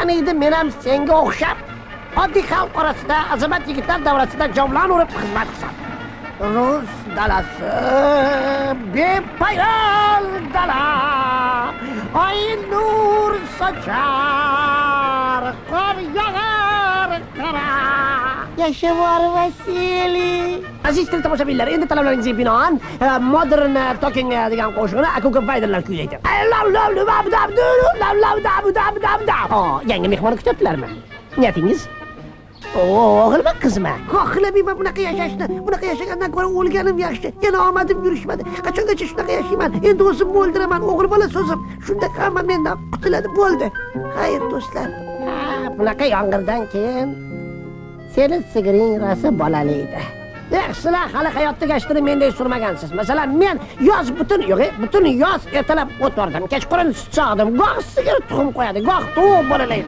taniydi, men ham senga o'xshab oddiy xalq orasida azamat yigitlar davrasida javlon urib xizmat qilsam. Rus dalasi, bepoyon dala, oy nur sochar, qor yog'ar qara. Yashavor Vasiliy. Aziz tomoshabinlar, endi talablaringizga binoan Modern Talking degan qo'shiqni Akuka Bayderlar kuylaydi. Yangi mehmon kutyaptilarmi? Niyatingiz? O'g'ilmi, qizmi? Xohlamayman bunaqa yashashni. Bunaqa yashagandan ko'ra o'lganim yaxshi. Yana omadim yurishmadi. Qachongacha shunaqa yashayman? Endi o'zimni o'ldiraman. O'g'il bola so'zim. Shunda hamma mendan qutuladi, bo'ldi. Xayr, do'stlar. Bunaqa yong'irdan keyin seni sigiring rosa bolalaydi. Sizlar hali hayotda gashtini menday surmagansiz. Masalan, men yoz butun yoz ertalab o't o'rdim, kechqurun sut sog'dim. Goh sigir tuxum qo'yadi, goh tovuq bolalaydi.